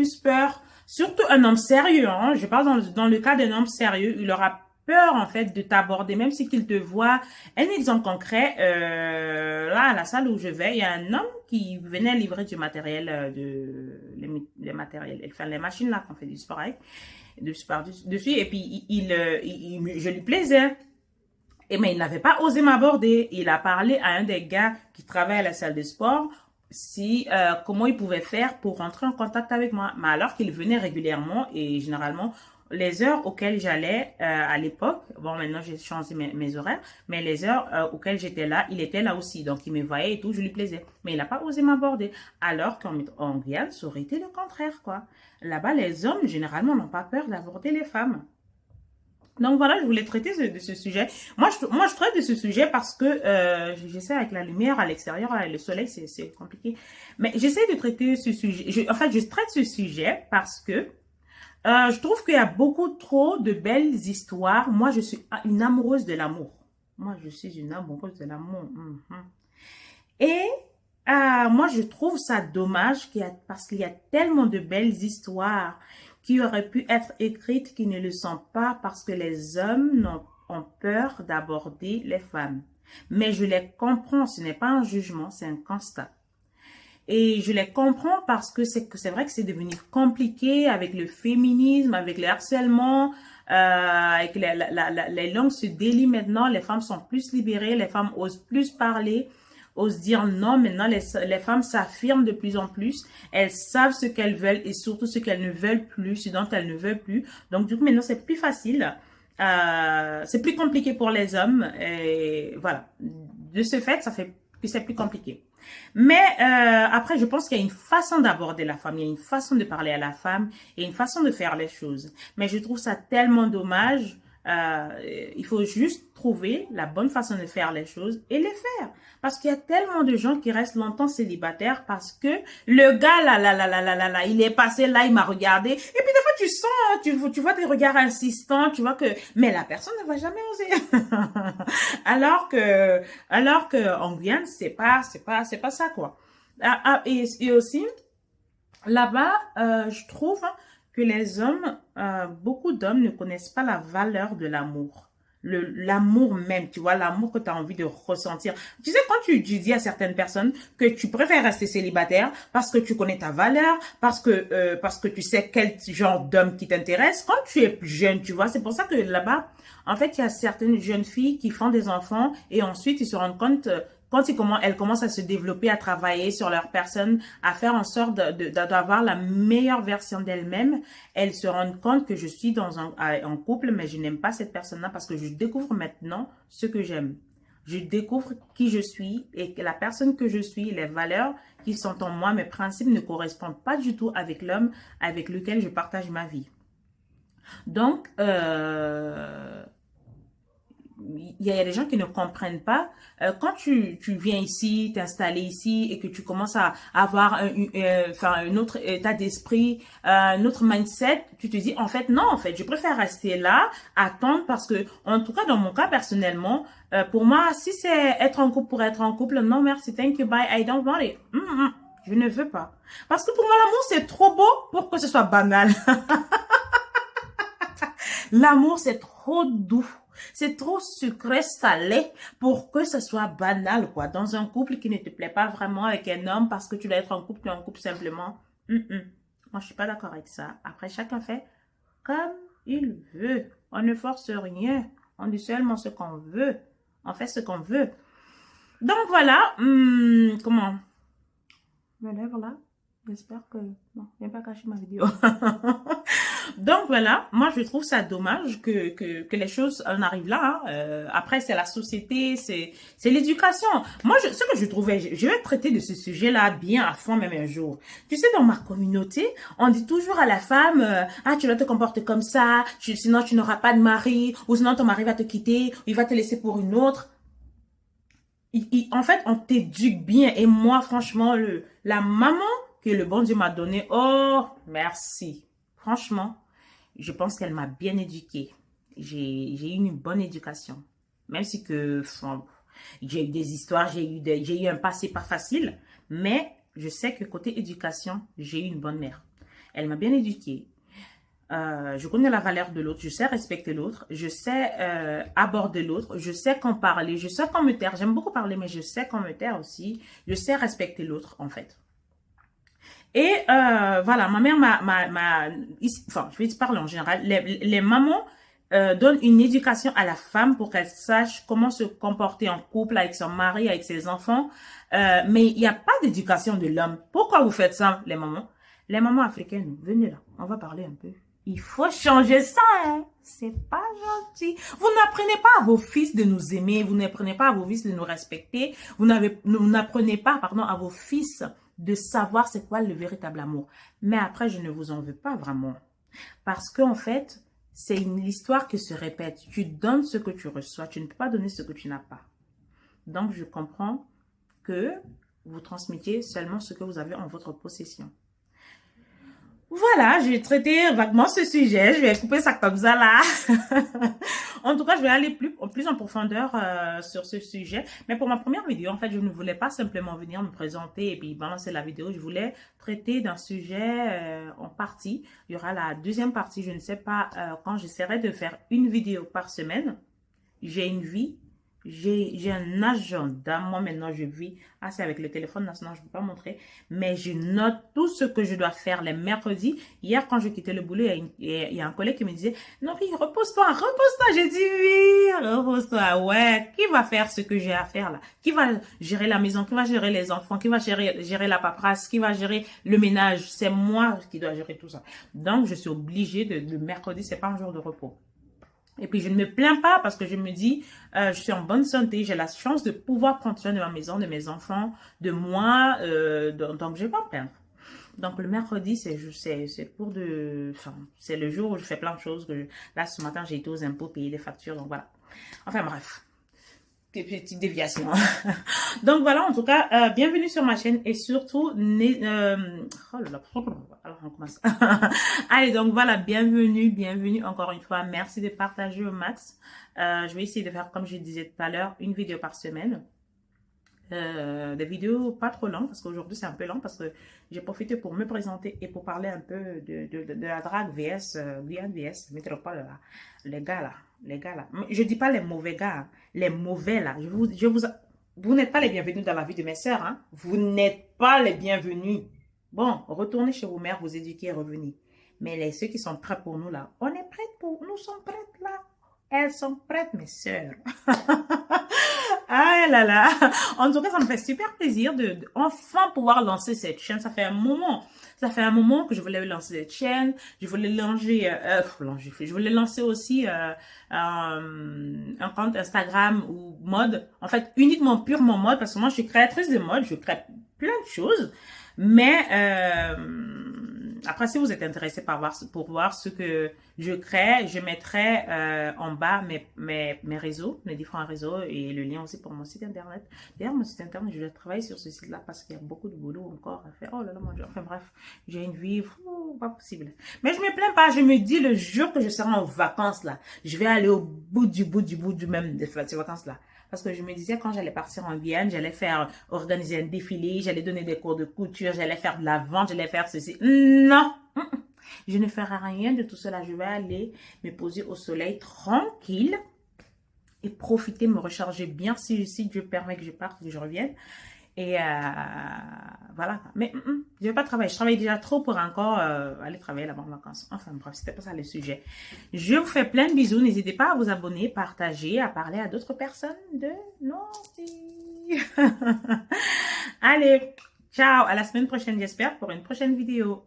plus peur, surtout un homme sérieux, hein, je parle dans le cas d'un homme sérieux, il aura peur en fait de t'aborder, même si qu'il te voit. Un exemple concret, là à la salle où je vais, il y a un homme qui venait livrer du matériel, les matériels, enfin les machines là qu'on fait du sport avec, du sport dessus, et puis je lui plaisais. Et mais il n'avait pas osé m'aborder. Il a parlé à un des gars qui travaille à la salle de sport si comment il pouvait faire pour rentrer en contact avec moi. Mais alors qu'il venait régulièrement et généralement les heures auxquelles j'allais à l'époque, bon maintenant j'ai changé mes horaires, mais les heures auxquelles j'étais là, il était là aussi. Donc il me voyait et tout, je lui plaisais. Mais il n'a pas osé m'aborder. Alors qu'en Guyane, ça aurait été le contraire, quoi. Là-bas, les hommes, généralement, n'ont pas peur d'aborder les femmes. Donc voilà, je voulais traiter de ce sujet. Moi, je traite de ce sujet parce que j'essaie avec la lumière à l'extérieur, le soleil, c'est compliqué. Mais j'essaie de traiter ce sujet. Je traite ce sujet parce que je trouve qu'il y a beaucoup trop de belles histoires. Moi, je suis une amoureuse de l'amour. Moi, je suis une amoureuse de l'amour. Et moi, je trouve ça dommage parce qu'il y a tellement de belles histoires qui auraient pu être écrites qui ne le sont pas parce que les hommes ont peur d'aborder les femmes. Mais je les comprends, ce n'est pas un jugement, c'est un constat. Et je les comprends parce que c'est vrai que c'est devenu compliqué avec le féminisme, avec le harcèlement, avec les langues se délient maintenant, les femmes sont plus libérées, les femmes osent plus parler, osent dire non. Maintenant, les femmes s'affirment de plus en plus, elles savent ce qu'elles veulent et surtout ce qu'elles ne veulent plus, ce dont elles ne veulent plus. Donc du coup, maintenant, c'est plus facile. C'est plus compliqué pour les hommes. Et voilà. De ce fait, ça fait que c'est plus compliqué. Mais après, je pense qu'il y a une façon d'aborder la femme, il y a une façon de parler à la femme et une façon de faire les choses. Mais je trouve ça tellement dommage. Il faut juste trouver la bonne façon de faire les choses et les faire. Parce qu'il y a tellement de gens qui restent longtemps célibataires parce que le gars là, il est passé là, il m'a regardé. Et puis des fois tu sens, tu vois des regards insistants, tu vois que, mais la personne ne va jamais oser. Alors que en Guyane, c'est pas ça quoi. Et aussi, là-bas, je trouve que les hommes, beaucoup d'hommes ne connaissent pas la valeur de l'amour. L'amour même, tu vois, l'amour que tu as envie de ressentir. Tu sais, quand tu dis à certaines personnes que tu préfères rester célibataire parce que tu connais ta valeur, parce que tu sais quel genre d'homme qui t'intéresse, quand tu es jeune, tu vois, c'est pour ça que là-bas, en fait, il y a certaines jeunes filles qui font des enfants et ensuite ils se rendent compte quand elles commencent à se développer, à travailler sur leur personne, à faire en sorte d'avoir la meilleure version d'elles-mêmes, elles se rendent compte que je suis dans un couple, mais je n'aime pas cette personne-là parce que je découvre maintenant ce que j'aime. Je découvre qui je suis et que la personne que je suis, les valeurs qui sont en moi, mes principes ne correspondent pas du tout avec l'homme avec lequel je partage ma vie. Donc, il y a des gens qui ne comprennent pas. Quand tu viens ici, t'installer ici et que tu commences à avoir un autre état d'esprit, un autre mindset, tu te dis, en fait, non, en fait, je préfère rester là, attendre parce que, en tout cas, dans mon cas, personnellement, pour moi, si c'est être en couple pour être en couple, non, merci, thank you, bye, I don't want it. Je ne veux pas. Parce que pour moi, l'amour, c'est trop beau pour que ce soit banal. L'amour, c'est trop doux. C'est trop sucré, salé pour que ce soit banal, quoi. Dans un couple qui ne te plaît pas vraiment avec un homme parce que tu dois être en couple, tu es en couple simplement. Moi, je suis pas d'accord avec ça. Après, chacun fait comme il veut. On ne force rien. On dit seulement ce qu'on veut. On fait ce qu'on veut. Donc, voilà. Comment? Je me lève là. J'espère que... Non, je n'ai pas caché ma vidéo. Donc voilà, moi je trouve ça dommage que les choses en arrivent là. Après c'est la société, c'est l'éducation. Moi ce que je trouvais, je vais traiter de ce sujet-là bien à fond même un jour. Tu sais dans ma communauté, on dit toujours à la femme, ah tu dois te comporter comme ça, sinon tu n'auras pas de mari, ou sinon ton mari va te quitter, ou il va te laisser pour une autre. En fait on t'éduque bien et moi franchement la maman que le bon Dieu m'a donnée, oh merci. Franchement, je pense qu'elle m'a bien éduquée. J'ai eu une bonne éducation. Même si que j'ai eu des histoires, j'ai eu un passé pas facile, mais je sais que côté éducation, j'ai eu une bonne mère. Elle m'a bien éduquée. Je connais la valeur de l'autre, je sais respecter l'autre, je sais aborder l'autre, je sais quand parler, je sais quand me taire. J'aime beaucoup parler, mais je sais quand me taire aussi. Je sais respecter l'autre, en fait. Et voilà, ma mère enfin, je vais te parler en général, les mamans donnent une éducation à la femme pour qu'elle sache comment se comporter en couple avec son mari, avec ses enfants. Mais il n'y a pas d'éducation de l'homme. Pourquoi vous faites ça, les mamans? Les mamans africaines, venez là, on va parler un peu. Il faut changer ça, hein. C'est pas gentil. Vous n'apprenez pas à vos fils de nous aimer, vous n'apprenez pas à vos fils de nous respecter, vous n'apprenez pas, pardon, à vos fils de savoir c'est quoi le véritable amour. Mais après, je ne vous en veux pas vraiment. Parce qu'en fait, c'est une histoire qui se répète. Tu donnes ce que tu reçois, tu ne peux pas donner ce que tu n'as pas. Donc, je comprends que vous transmettiez seulement ce que vous avez en votre possession. Voilà, j'ai traité vaguement ce sujet. Je vais couper ça comme ça là. En tout cas, je vais aller plus en profondeur sur ce sujet. Mais pour ma première vidéo, en fait, je ne voulais pas simplement venir me présenter et puis balancer la vidéo. Je voulais traiter d'un sujet en partie. Il y aura la deuxième partie. Je ne sais pas quand j'essaierai de faire une vidéo par semaine. J'ai une vie. J'ai un agenda. Moi, maintenant, je vis assez avec le téléphone. Sinon, je ne peux pas montrer. Mais je note tout ce que je dois faire les mercredis. Hier, quand je quittais le boulot, il y a un collègue qui me disait, non, puis repose-toi, repose-toi. J'ai dit, oui, repose-toi. Ouais, qui va faire ce que j'ai à faire là? Qui va gérer la maison? Qui va gérer les enfants? Qui va gérer la paperasse? Qui va gérer le ménage? C'est moi qui dois gérer tout ça. Donc, je suis obligée le mercredi, c'est pas un jour de repos. Et puis, je ne me plains pas parce que je me dis, je suis en bonne santé, j'ai la chance de pouvoir prendre soin de ma maison, de mes enfants, de moi, donc je vais pas me plaindre. Donc, le mercredi, c'est c'est le jour où je fais plein de choses. Là, ce matin, j'ai été aux impôts payer des factures, donc voilà. Enfin, bref. Petite déviation. Donc voilà, en tout cas, bienvenue sur ma chaîne et surtout, oh là là, alors on commence. Allez, donc voilà, bienvenue encore une fois. Merci de partager au max. Je vais essayer de faire, comme je disais tout à l'heure, une vidéo par semaine. Des vidéos pas trop longues parce qu'aujourd'hui c'est un peu lent parce que j'ai profité pour me présenter et pour parler un peu de la drague vs Guyane vs métropole là, les gars là, je dis pas les mauvais gars, hein, les mauvais là, vous n'êtes pas les bienvenus dans la vie de mes sœurs, hein, vous n'êtes pas les bienvenus. Bon, retournez chez vos mères, vous éduquez et revenez. Mais ceux qui sont prêts pour nous là, nous sommes prêtes là, elles sont prêtes mes sœurs. Ah là là. En tout cas, ça me fait super plaisir de enfin pouvoir lancer cette chaîne. Ça fait un moment. Ça fait un moment que je voulais lancer cette chaîne. Je voulais je voulais lancer aussi un compte Instagram ou mode. En fait, uniquement purement mode parce que moi, je suis créatrice de mode. Je crée plein de choses. Mais après, si vous êtes intéressé pour voir ce que je crée, je mettrai en bas mes réseaux, mes différents réseaux et le lien aussi pour mon site internet. D'ailleurs, mon site internet, je vais travailler sur ce site-là parce qu'il y a beaucoup de boulot encore à faire. Oh là là, mon Dieu. Enfin bref, j'ai une vie, pas possible. Mais je me plains pas. Je me dis le jour que je serai en vacances là, je vais aller au bout du même de ces vacances là. Parce que je me disais, quand j'allais partir en Guyane, j'allais organiser un défilé, j'allais donner des cours de couture, j'allais faire de la vente, j'allais faire ceci. Non! Je ne ferai rien de tout cela. Je vais aller me poser au soleil tranquille et profiter, me recharger bien si Dieu permet que je parte, que je revienne. Et voilà. Mais je vais pas travailler. Je travaille déjà trop pour encore aller travailler là-bas en vacances. Enfin bref, c'était pas ça le sujet. Je vous fais plein de bisous. N'hésitez pas à vous abonner, partager, à parler à d'autres personnes de nos vies. Allez, ciao. À la semaine prochaine, j'espère, pour une prochaine vidéo.